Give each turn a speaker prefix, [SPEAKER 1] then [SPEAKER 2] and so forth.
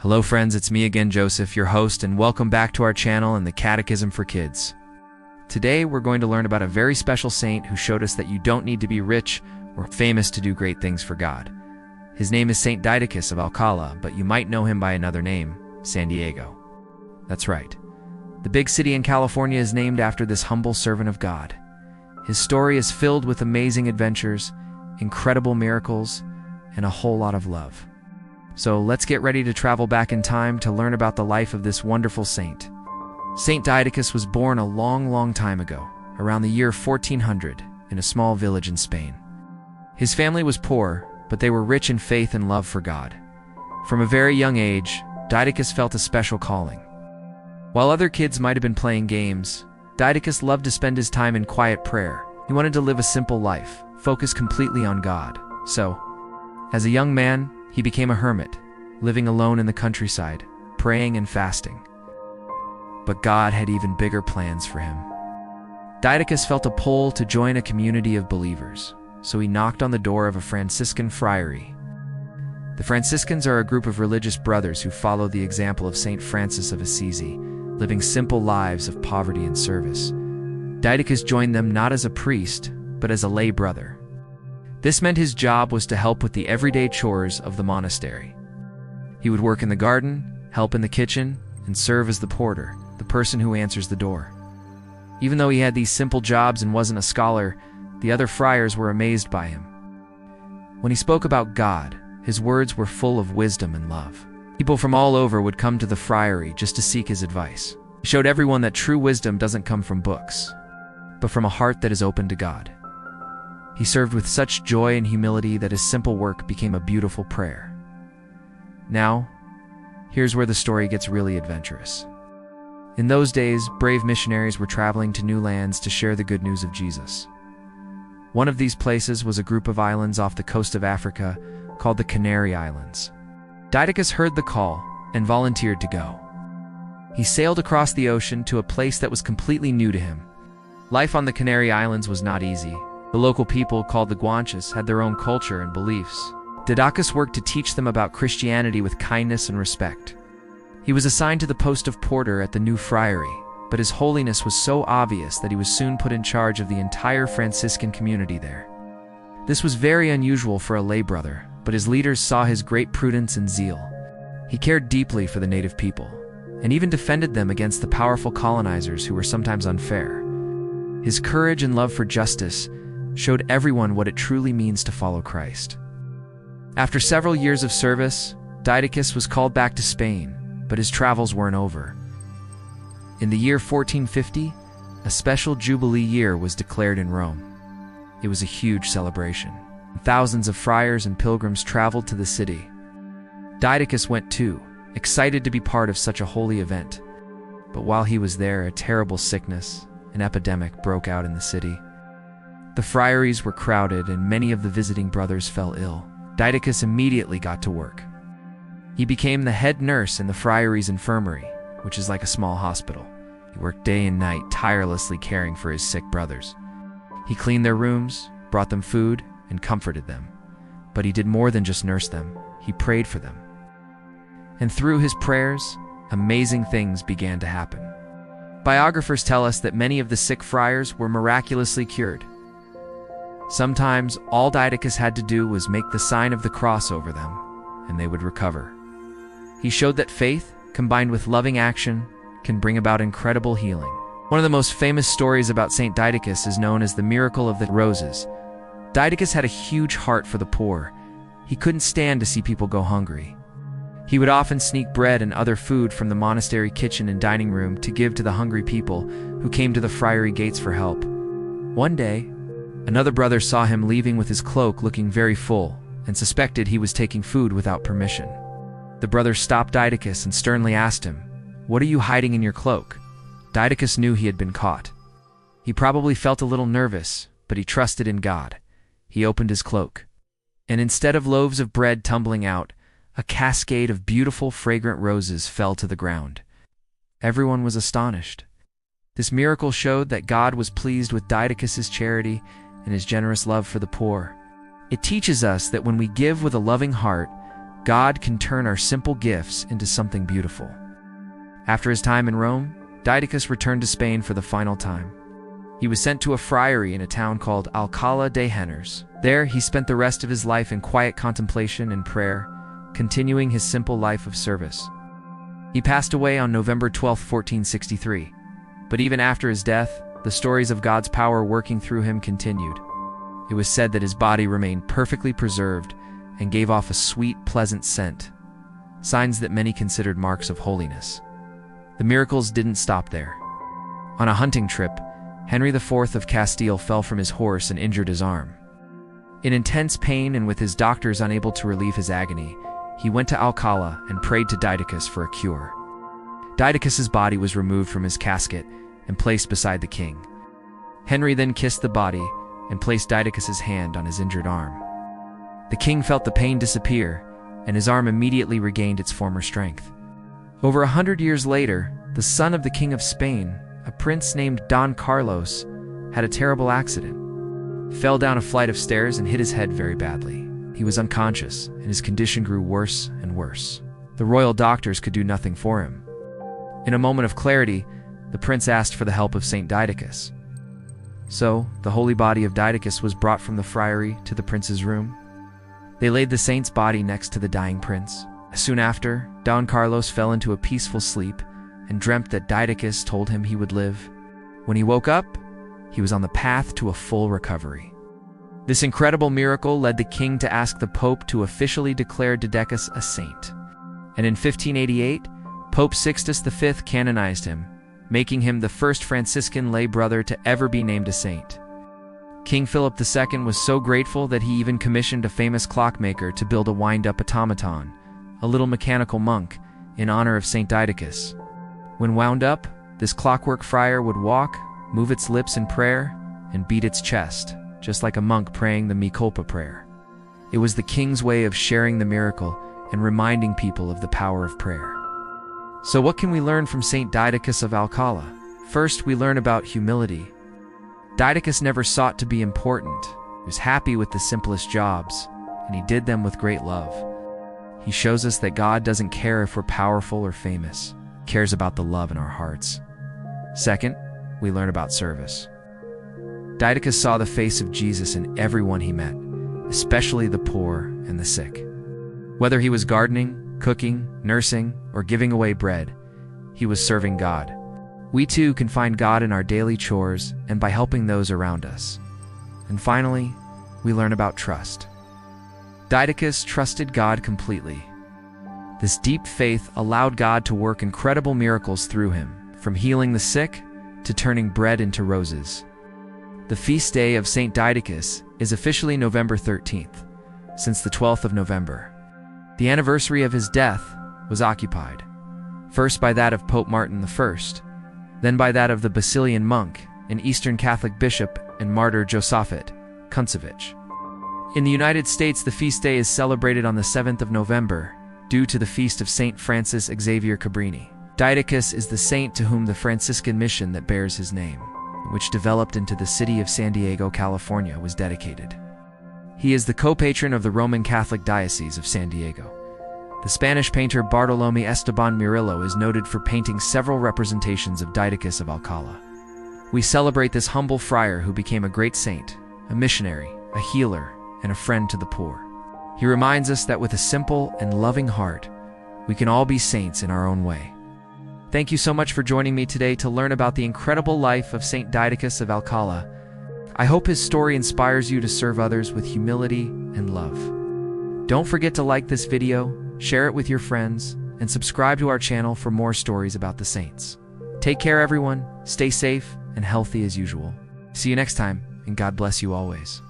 [SPEAKER 1] Hello friends, it's me again, Joseph, your host, and welcome back to our channel and the Catechism for Kids. Today we're going to learn about a very special saint who showed us that you don't need to be rich or famous to do great things for God. His name is Saint Didacus of Alcalá, but you might know him by another name, San Diego. That's right. The big city in California is named after this humble servant of God. His story is filled with amazing adventures, incredible miracles, and a whole lot of love. So let's get ready to travel back in time to learn about the life of this wonderful saint. Saint Didacus was born a long time ago, around the year 1400, in a small village in Spain. His family was poor, but they were rich in faith and love for God. From a very young age, Didacus felt a special calling. While other kids might have been playing games, Didacus loved to spend his time in quiet prayer. He wanted to live a simple life, focused completely on God. So, as a young man, he became a hermit, living alone in the countryside, praying and fasting. But God had even bigger plans for him. Didacus felt a pull to join a community of believers, so he knocked on the door of a Franciscan friary. The Franciscans are a group of religious brothers who follow the example of Saint Francis of Assisi, living simple lives of poverty and service. Didacus joined them not as a priest, but as a lay brother. This meant his job was to help with the everyday chores of the monastery. He would work in the garden, help in the kitchen, and serve as the porter, the person who answers the door. Even though he had these simple jobs and wasn't a scholar, the other friars were amazed by him. When he spoke about God, his words were full of wisdom and love. People from all over would come to the friary just to seek his advice. He showed everyone that true wisdom doesn't come from books, but from a heart that is open to God. He served with such joy and humility that his simple work became a beautiful prayer. Now, here's where the story gets really adventurous. In those days, brave missionaries were traveling to new lands to share the good news of Jesus. One of these places was a group of islands off the coast of Africa called the Canary Islands. Didacus heard the call and volunteered to go. He sailed across the ocean to a place that was completely new to him. Life on the Canary Islands was not easy. The local people, called the Guanches, had their own culture and beliefs. Didacus worked to teach them about Christianity with kindness and respect. He was assigned to the post of porter at the new friary, but his holiness was so obvious that he was soon put in charge of the entire Franciscan community there. This was very unusual for a lay brother, but his leaders saw his great prudence and zeal. He cared deeply for the native people, and even defended them against the powerful colonizers who were sometimes unfair. His courage and love for justice showed everyone what it truly means to follow Christ. After several years of service, Didacus was called back to Spain, but his travels weren't over. In the year 1450, a special Jubilee year was declared in Rome. It was a huge celebration. Thousands of friars and pilgrims traveled to the city. Didacus went too, excited to be part of such a holy event. But while he was there, a terrible sickness, an epidemic, broke out in the city. The friaries were crowded and many of the visiting brothers fell ill. Didacus immediately got to work. He became the head nurse in the friary's infirmary, which is like a small hospital. He worked day and night, tirelessly caring for his sick brothers. He cleaned their rooms, brought them food, and comforted them. But he did more than just nurse them. He prayed for them. And through his prayers, amazing things began to happen. Biographers tell us that many of the sick friars were miraculously cured. Sometimes, all Didacus had to do was make the sign of the cross over them, and they would recover. He showed that faith, combined with loving action, can bring about incredible healing. One of the most famous stories about Saint Didacus is known as the miracle of the roses. Didacus had a huge heart for the poor. He couldn't stand to see people go hungry. He would often sneak bread and other food from the monastery kitchen and dining room to give to the hungry people who came to the friary gates for help. One day, another brother saw him leaving with his cloak looking very full and suspected he was taking food without permission. The brother stopped Didacus and sternly asked him, "What are you hiding in your cloak?" Didacus knew he had been caught. He probably felt a little nervous, but he trusted in God. He opened his cloak, and instead of loaves of bread tumbling out, a cascade of beautiful, fragrant roses fell to the ground. Everyone was astonished. This miracle showed that God was pleased with Didacus's charity and his generous love for the poor. It teaches us that when we give with a loving heart, God can turn our simple gifts into something beautiful. After his time in Rome, Didacus returned to Spain for the final time. He was sent to a friary in a town called Alcalá de Henares. There, he spent the rest of his life in quiet contemplation and prayer, continuing his simple life of service. He passed away on November 12, 1463. But even after his death, the stories of God's power working through him continued. It was said that his body remained perfectly preserved and gave off a sweet, pleasant scent, signs that many considered marks of holiness. The miracles didn't stop there. On a hunting trip, Henry IV of Castile fell from his horse and injured his arm. In intense pain and with his doctors unable to relieve his agony, he went to Alcalá and prayed to Didacus for a cure. Didacus's body was removed from his casket and placed beside the king. Henry then kissed the body and placed Didacus's hand on his injured arm. The king felt the pain disappear, and his arm immediately regained its former strength. Over 100 years later, the son of the King of Spain, a prince named Don Carlos, had a terrible accident. He fell down a flight of stairs and hit his head very badly. He was unconscious, and his condition grew worse and worse. The royal doctors could do nothing for him. In a moment of clarity, the prince asked for the help of Saint Didacus. So, the holy body of Didacus was brought from the friary to the prince's room. They laid the saint's body next to the dying prince. Soon after, Don Carlos fell into a peaceful sleep and dreamt that Didacus told him he would live. When he woke up, he was on the path to a full recovery. This incredible miracle led the king to ask the Pope to officially declare Didacus a saint. And in 1588, Pope Sixtus V canonized him, making him the first Franciscan lay brother to ever be named a saint. King Philip II was so grateful that he even commissioned a famous clockmaker to build a wind-up automaton, a little mechanical monk, in honor of Saint Didacus. When wound up, this clockwork friar would walk, move its lips in prayer, and beat its chest, just like a monk praying the Mea Culpa prayer. It was the king's way of sharing the miracle and reminding people of the power of prayer. So what can we learn from Saint Didacus of Alcalá? First, we learn about humility. Didacus never sought to be important. He was happy with the simplest jobs, and he did them with great love. He shows us that God doesn't care if we're powerful or famous. He cares about the love in our hearts. Second, we learn about service. Didacus saw the face of Jesus in everyone he met, especially the poor and the sick. Whether he was gardening, cooking, nursing, or giving away bread, he was serving God. We too can find God in our daily chores and by helping those around us. And finally, we learn about trust. Didacus trusted God completely. This deep faith allowed God to work incredible miracles through him, from healing the sick to turning bread into roses. The feast day of Saint Didacus is officially November 13th, since the 12th of November. The anniversary of his death was occupied, first by that of Pope Martin I, then by that of the Basilian monk and Eastern Catholic bishop and martyr Josaphat Kuncevich. In the United States, the feast day is celebrated on the 7th of November, due to the feast of Saint Francis Xavier Cabrini. Didacus is the saint to whom the Franciscan mission that bears his name, which developed into the city of San Diego, California, was dedicated. He is the co-patron of the Roman Catholic Diocese of San Diego. The Spanish painter Bartolomé Esteban Murillo is noted for painting several representations of Didacus of Alcalá. We celebrate this humble friar who became a great saint, a missionary, a healer, and a friend to the poor. He reminds us that with a simple and loving heart, we can all be saints in our own way. Thank you so much for joining me today to learn about the incredible life of Saint Didacus of Alcalá. I hope his story inspires you to serve others with humility and love. Don't forget to like this video, share it with your friends, and subscribe to our channel for more stories about the saints. Take care, everyone. Stay safe and healthy as usual. See you next time, and God bless you always.